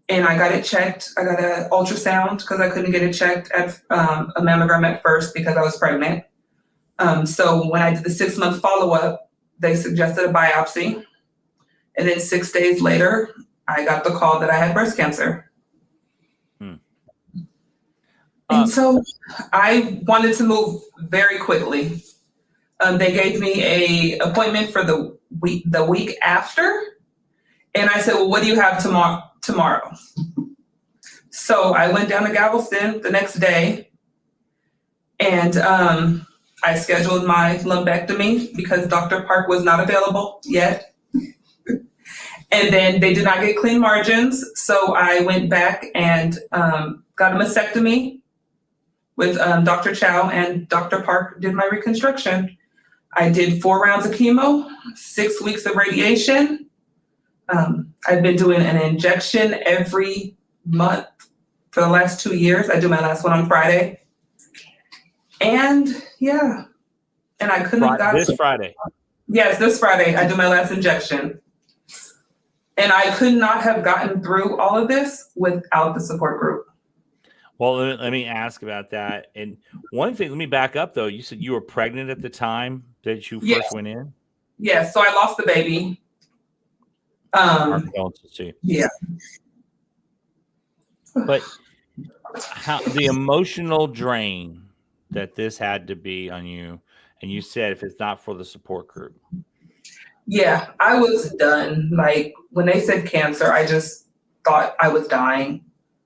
and I got it checked. I got an ultrasound because I couldn't get it checked at a mammogram at first because I was pregnant. So when I did the 6-month follow-up, they suggested a biopsy. And then 6 days later, I got the call that I had breast cancer. And so I wanted to move very quickly. They gave me an appointment for the week after. And I said, well, what do you have tomorrow? So I went down to Galveston the next day, and I scheduled my lumpectomy because Dr. Park was not available yet. And then they did not get clean margins. So I went back and got a mastectomy with Dr. Chow, and Dr. Park did my reconstruction. I did 4 rounds of chemo, 6 weeks of radiation. I've been doing an injection every month for the last 2 years. I do my last one on Friday. And and I couldn't have gotten this Friday. Yes, this Friday I do my last injection. And I could not have gotten through all of this without the support group. Well, let me ask about that. And one thing, let me back up though. You said you were pregnant at the time that you first went in? Yes, so I lost the baby. Yeah. But how the emotional drain that this had to be on you, and you said if it's not for the support group. Yeah, I was done. Like when they said cancer, I just thought I was dying.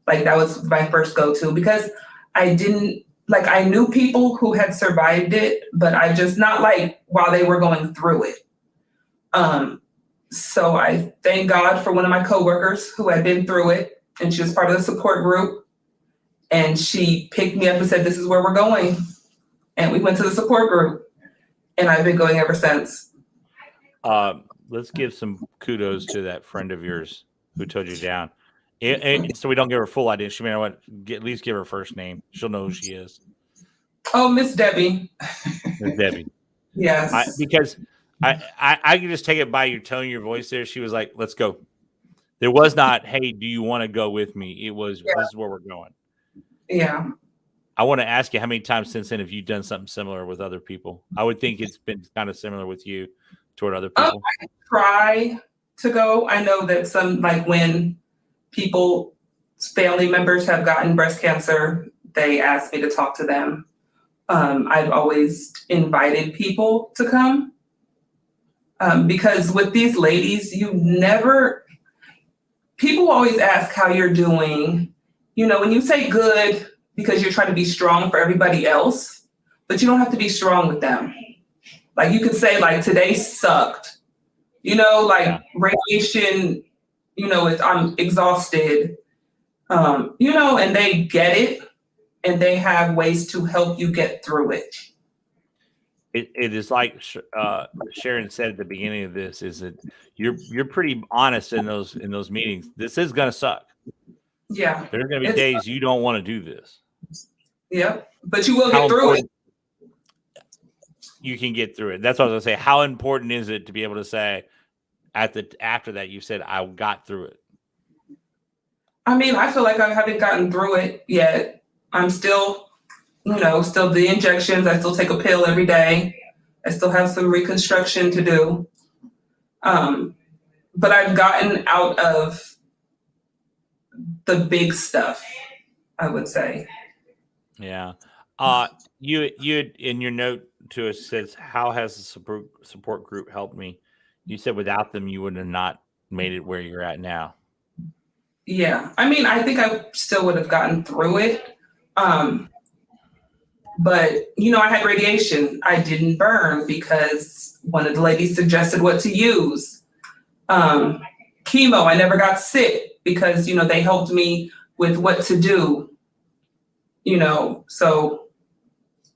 Like that was my first go-to because I knew people who had survived it, but I just not like while they were going through it. So I thank God for one of my coworkers who had been through it, and she was part of the support group. And she picked me up and said, this is where we're going. And we went to the support group, and I've been going ever since. Let's give some kudos to that friend of yours who told you down. So we don't give her full identity. She may know what, at least give her first name. She'll know who she is. Oh, Miss Debbie. Miss Debbie. Yes. Because I can just take it by your tone, your voice there. She was like, let's go. There was not, hey, do you want to go with me? It was, this is where we're going. Yeah. I want to ask you, how many times since then have you done something similar with other people? I would think it's been kind of similar with you toward other people. I try to go. I know that some, like when family members have gotten breast cancer, they ask me to talk to them. I've always invited people to come because with these ladies, people always ask how you're doing. You know, when you say good, because you're trying to be strong for everybody else, but you don't have to be strong with them. Like you could say like, today sucked, radiation, I'm exhausted, and they get it and they have ways to help you get through it. It is like Sharon said at the beginning of this, is that you're pretty honest in those meetings. This is going to suck. Yeah. There's going to be days you don't want to do this. Yeah, but you will get through it. You can get through it. That's what I was going to say. How important is it to be able to say after that you said, I got through it? I mean, I feel like I haven't gotten through it yet. I'm still, still the injections. I still take a pill every day. I still have some reconstruction to do. But I've gotten out of the big stuff, I would say. Yeah. You in your note to us says, how has the support group helped me? You said without them, you would have not made it where you're at now. Yeah. I mean, I think I still would have gotten through it. But, I had radiation. I didn't burn because one of the ladies suggested what to use. Chemo, I never got sick because, they helped me with what to do, so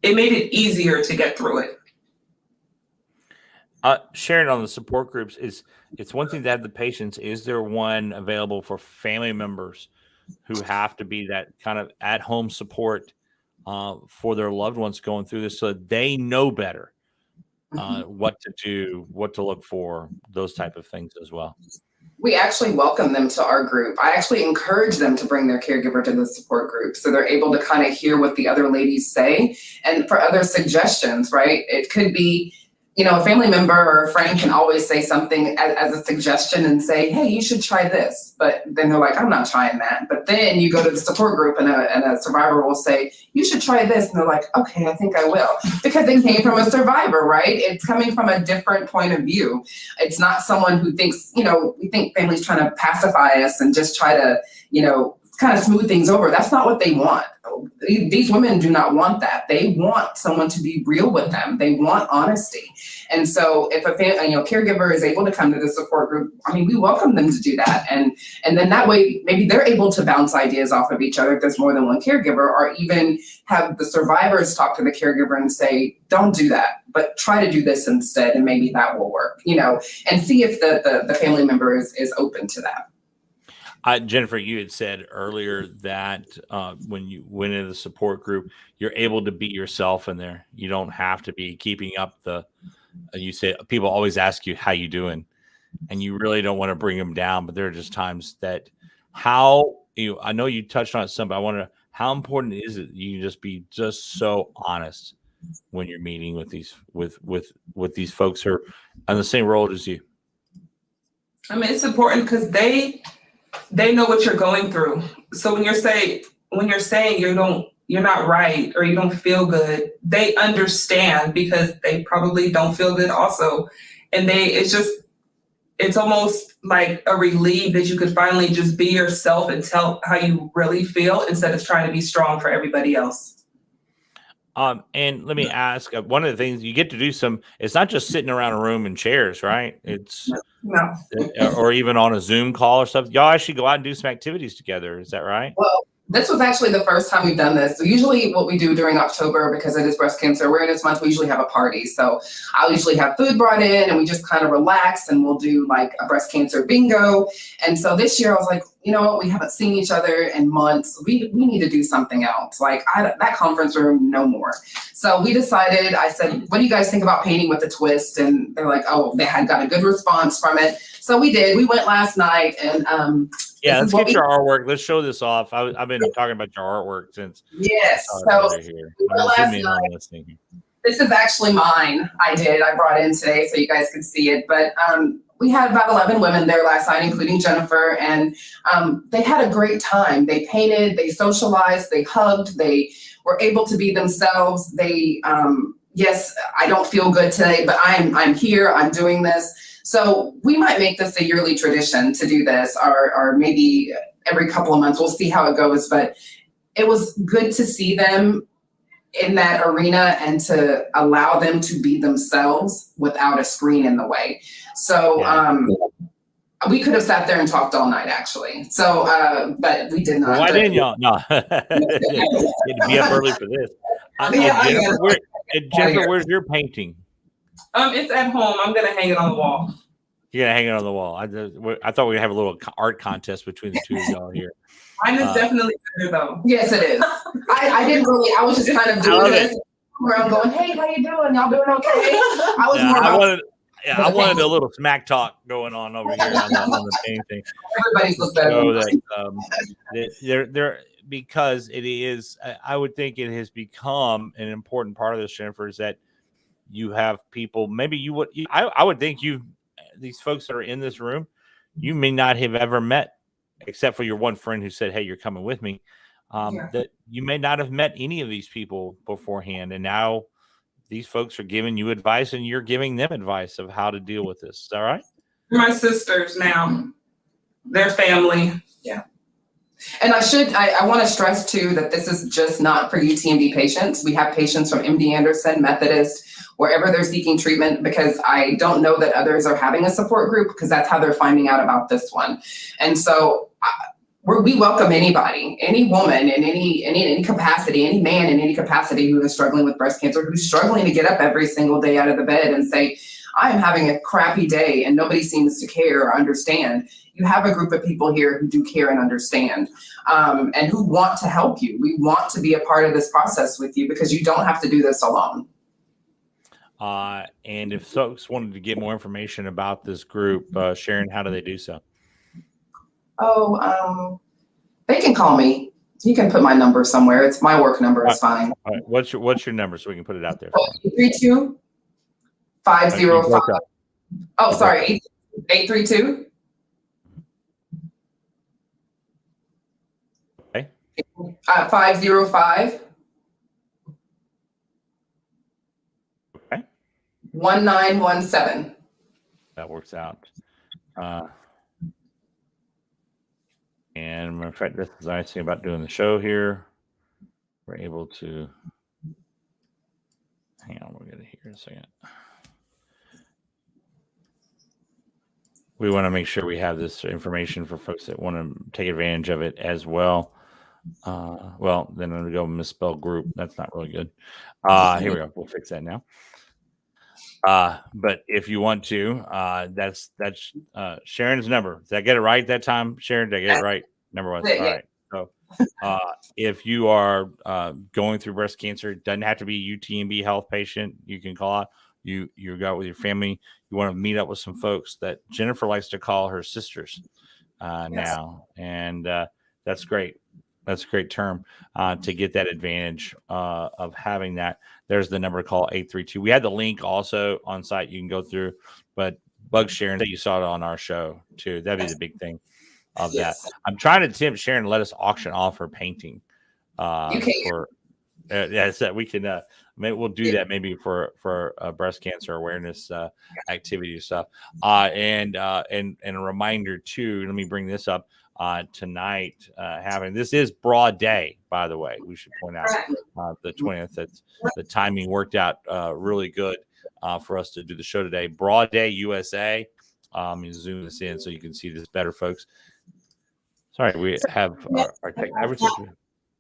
it made it easier to get through it. Sharon, on the support groups, it's one thing to have the patients. Is there one available for family members who have to be that kind of at-home support for their loved ones going through this, so that they know better what to do, what to look for, those type of things as well? We actually welcome them to our group. I actually encourage them to bring their caregiver to the support group so they're able to kind of hear what the other ladies say and for other suggestions, right? It could be, a family member or a friend can always say something as a suggestion and say, hey, you should try this. But then they're like, I'm not trying that. But then you go to the support group and a survivor will say, you should try this. And they're like, okay, I think I will. Because it came from a survivor, right? It's coming from a different point of view. It's not someone who thinks, we think families trying to pacify us and just try to, kind of smooth things over. That's not what they want. These women do not want that. They want someone to be real with them. They want honesty. And so if a caregiver is able to come to the support group, we welcome them to do that. And then that way, maybe they're able to bounce ideas off of each other if there's more than one caregiver, or even have the survivors talk to the caregiver and say, don't do that, but try to do this instead. And maybe that will work, and see if the family member is open to that. Jennifer, you had said earlier that when you went into the support group, you're able to be yourself in there. You don't have to be keeping up you say people always ask you, how you doing? And you really don't want to bring them down, but there are just times that I know you touched on it some, but I wonder how important is it you just be just so honest when you're meeting with these with these folks who are on the same road as you? It's important because they know what you're going through. So when you're saying you're not right or you don't feel good, they understand because they probably don't feel good also. And it's almost like a relief that you could finally just be yourself and tell how you really feel instead of trying to be strong for everybody else. And let me ask, one of the things you get to do it's not just sitting around a room in chairs, right? It's no. Or even on a Zoom call or stuff. Y'all actually go out and do some activities together. Is that right? Well, this was actually the first time we've done this. So usually what we do during October, because it is Breast Cancer Awareness Month, we usually have a party. So I'll usually have food brought in and we just kind of relax and we'll do like a breast cancer bingo. And so this year I was like, you know what, we haven't seen each other in months. We need to do something else. Like that conference room, no more. So we decided, I said, what do you guys think about painting with a twist? And they're like, oh, they had got a good response from it. So we did. We went last night and yeah, let's get your artwork. Let's show this off. I've been talking about your artwork since. Yes. So we went last night. This is actually mine. I brought in today so you guys could see it. But we had about 11 women there last night, including Jennifer, and they had a great time. They painted, they socialized, they hugged, they were able to be themselves. They, yes, I don't feel good today, but I'm here, I'm doing this. So we might make this a yearly tradition to do this, or maybe every couple of months. We'll see how it goes. But it was good to see them in that arena and to allow them to be themselves without a screen in the way. So we could have sat there and talked all night, actually. So, but we did not. Well, why didn't y'all? No, you had to be up early for this. Jennifer, where's your painting? It's at home. I'm gonna hang it on the wall. You're gonna hang it on the wall. I thought we'd have a little art contest between the two of y'all here. Mine is definitely better though. Yes, it is. I didn't really. I was just kind of doing this around, going, "Hey, how you doing? Y'all doing okay?" I wanted a little smack talk going on over here on the painting. Everybody's looked better. So that they're because it is. I would think it has become an important part of this, Jennifer, is that you have people. Maybe I would think these folks that are in this room, you may not have ever met except for your one friend who said, hey, you're coming with me, that you may not have met any of these people beforehand. And now these folks are giving you advice and you're giving them advice of how to deal with this. Is that right? My sisters now, their family. Yeah. And I want to stress too that this is just not for UTMB patients. We have patients from MD Anderson, Methodist, wherever they're seeking treatment, because I don't know that others are having a support group, because that's how they're finding out about this one. And so we welcome anybody, any woman in any capacity, any man in any capacity who is struggling with breast cancer, who's struggling to get up every single day out of the bed and say, I'm having a crappy day and nobody seems to care or understand. You have a group of people here who do care and understand, and who want to help you. We want to be a part of this process with you, because you don't have to do this alone. And if folks wanted to get more information about this group, Cheron, how do they do so? They can call me. You can put my number somewhere. It's my work number. It's fine. All right. What's your number so we can put it out there? 832-505. Oh, sorry. 832. Okay. 505. Okay. 1917. That works out. And matter of fact, this is the nice thing about doing the show here. We're able to, hang on, we'll get it here in a second. We want to make sure we have this information for folks that want to take advantage of it as well. Well, then I'm going to go misspell group. That's not really good. Here we go. We'll fix that now. But if you want to, that's Cheron's number. Did I get it right that time, Cheron? Did I get it right? Number one. All right. So if you are going through breast cancer, it doesn't have to be a UTMB Health patient. You can call out. You go with your family. You want to meet up with some folks that Jennifer likes to call her sisters now, and that's great. That's a great term to get that advantage of having that. There's the number to call, 832. We had the link also on site you can go through, but bug Cheron that you saw it on our show too. That'd be the big thing of that. I'm trying to tempt Cheron to let us auction off her painting. You can. So we can. Maybe we'll do that maybe for breast cancer awareness activity stuff. And a reminder too. Let me bring this up. Tonight, this is broad day, by the way. We should point out the 20th. The timing worked out really good for us to do the show today. Broad Day USA. You zoom this in so you can see this better, folks. Sorry, we have our technology.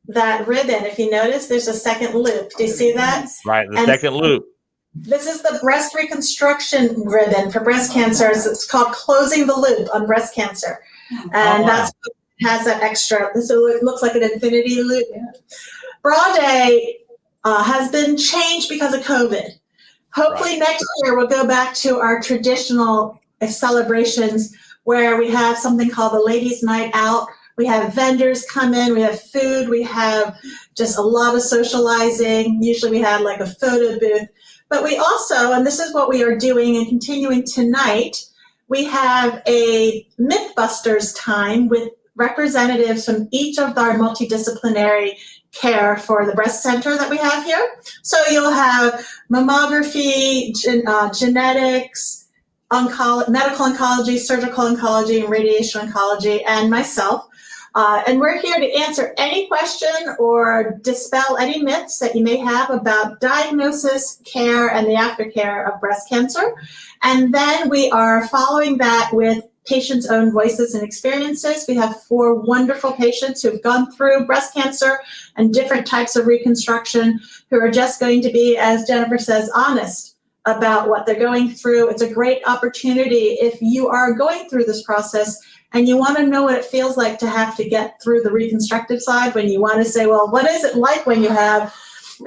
That ribbon, if you notice, there's a second loop. Do you see that? Right, the second loop. This is the breast reconstruction ribbon for breast cancer. It's called Closing the Loop on Breast Cancer. And that's has that extra, so it looks like an infinity loop. Broad Day has been changed because of COVID. Hopefully next year we'll go back to our traditional celebrations where we have something called the Ladies' Night Out. We have vendors come in, we have food, we have just a lot of socializing. Usually we have like a photo booth. But we also, and this is what we are doing and continuing tonight, we have a Mythbusters time with representatives from each of our multidisciplinary care for the breast center that we have here. So you'll have mammography, genetics, medical oncology, surgical oncology, and radiation oncology, and myself. And we're here to answer any question or dispel any myths that you may have about diagnosis, care, and the aftercare of breast cancer. And then we are following that with patients' own voices and experiences. We have 4 wonderful patients who've gone through breast cancer and different types of reconstruction who are just going to be, as Jennifer says, honest about what they're going through. It's a great opportunity if you are going through this process and you want to know what it feels like to have to get through the reconstructive side, when you want to say, well, what is it like when you have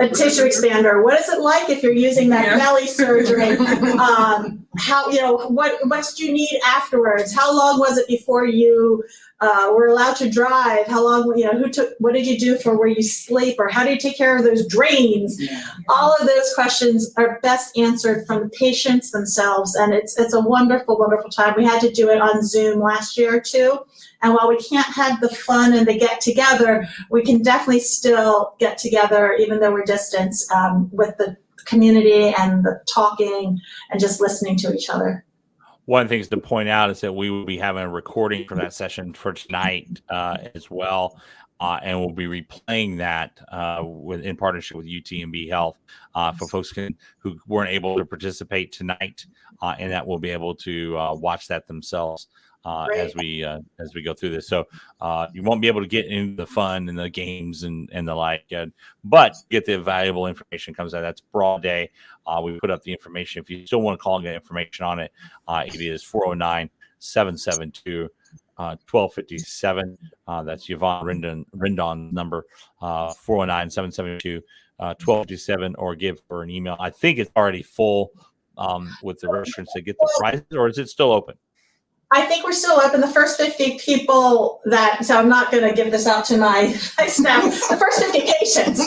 a tissue expander? What is it like if you're using that belly surgery? how, what did you need afterwards? How long was it before you were allowed to drive? How long, what did you do for where you sleep, or how do you take care of those drains? All of those questions are best answered from the patients themselves. And it's a wonderful, wonderful time. We had to do it on Zoom last year too. And while we can't have the fun and the get together, we can definitely still get together, even though we're distance, with the community and the talking and just listening to each other. One of the things to point out is that we will be having a recording from that session for tonight as well. And we'll be replaying that in partnership with UTMB Health for folks who weren't able to participate tonight, and that will be able to watch that themselves as we go through this. So you won't be able to get into the fun and the games and the like, but get the valuable information comes out. That's broad day. We put up the information. If you still want to call and get information on it, it is 409-772 1257. That's Yvonne Rendon's number, 409-772 1257, or give her an email. I think it's already full with the registrants to get the prizes, or is it still open? I think we're still open. The first 50 people so I'm not going to give this out to my staff. The first 50 patients,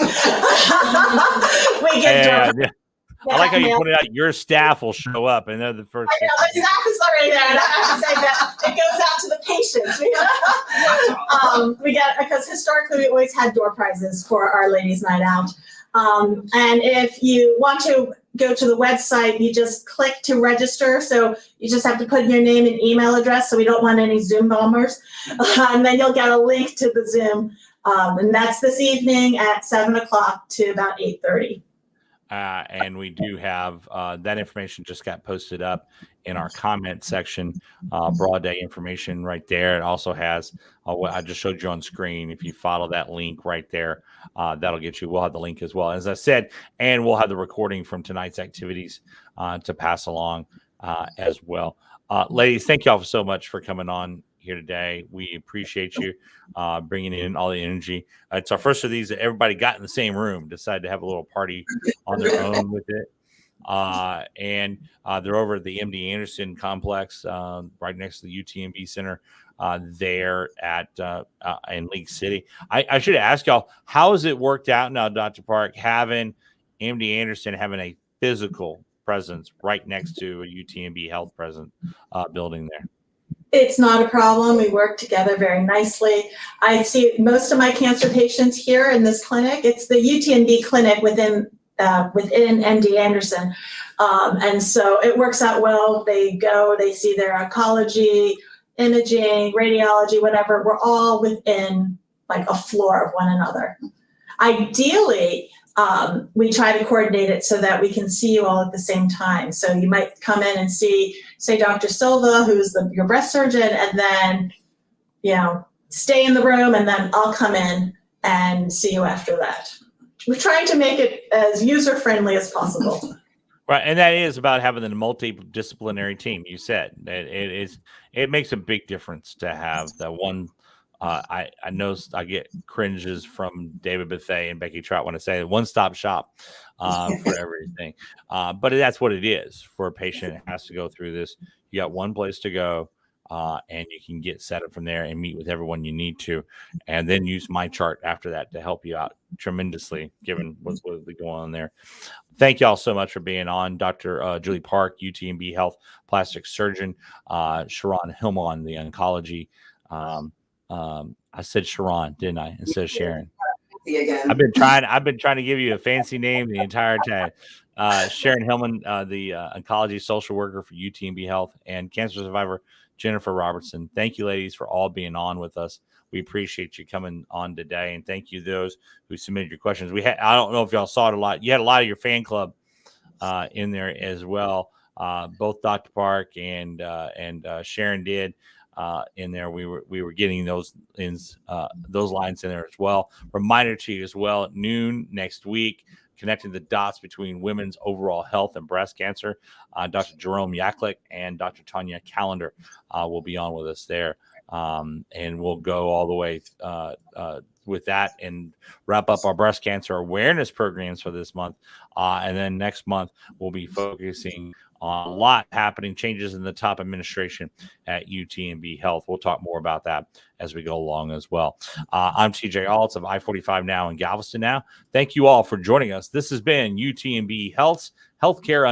we get yeah. I like how you pointed out your staff will show up, and they're the first. I know, my staff is already there, and I have to say that it goes out to the patients. We get, because historically we always had door prizes for our ladies' night out. And if you want to go to the website, you just click to register. So you just have to put in your name and email address. So we don't want any Zoom bombers. And then you'll get a link to the Zoom. And that's this evening at 7:00 to about 8:30. And we do have that information just got posted up in our comment section, broad day information right there. It also has what I just showed you on screen. If you follow that link right there, that'll get you. We'll have the link as well, as I said, and we'll have the recording from tonight's activities to pass along as well. Ladies, thank you all so much for coming on here today. We appreciate you bringing in all the energy. It's our first of these that everybody got in the same room, decided to have a little party on their own with it. And they're over at the MD Anderson complex, right next to the UTMB Center there at in League City. I should ask y'all, how has it worked out now, Dr. Park, having MD Anderson having a physical presence right next to a UTMB Health building there? It's not a problem. We work together very nicely. I see most of my cancer patients here in this clinic. It's the UTMB clinic within MD Anderson. And so it works out well. They go, they see their oncology, imaging, radiology, whatever. We're all within like a floor of one another. Ideally, we try to coordinate it so that we can see you all at the same time. So you might come in and see, say, Dr. Silva, who's your breast surgeon, and then, stay in the room, and then I'll come in and see you after that. We're trying to make it as user-friendly as possible. Right, and that is about having the multidisciplinary team. You said it makes a big difference to have that one. I know I get cringes from David Bethay and Becky Trout when I say one-stop shop for everything. But that's what it is for a patient that has to go through this. You got one place to go, and you can get set up from there and meet with everyone you need to, and then use my chart after that to help you out tremendously, given what's going on there. Thank you all so much for being on. Dr. Julie Park, UTMB Health plastic surgeon, Cheron Hillmon, the oncology. I said Cheron, didn't I? Instead of Sharon. Again. I've been trying to give you a fancy name the entire time. Cheron Hillmon, the oncology social worker for UTMB Health, and cancer survivor Jennifer Robertson. Thank you, ladies, for all being on with us. We appreciate you coming on today, and thank you those who submitted your questions. I don't know if y'all saw it a lot. You had a lot of your fan club in there as well. Both Dr. Park and Sharon did. In there, we were getting those lines in there as well. Reminder to you as well, at noon next week, connecting the dots between women's overall health and breast cancer. Dr. Jerome Yaklik and Dr. Tanya Callender will be on with us there, and we'll go all the way. with that and wrap up our breast cancer awareness programs for this month. And then next month, we'll be focusing on a lot happening, changes in the top administration at UTMB Health. We'll talk more about that as we go along as well. I'm TJ Altz of I-45 Now in Galveston Now. Thank you all for joining us. This has been UTMB Health's Healthcare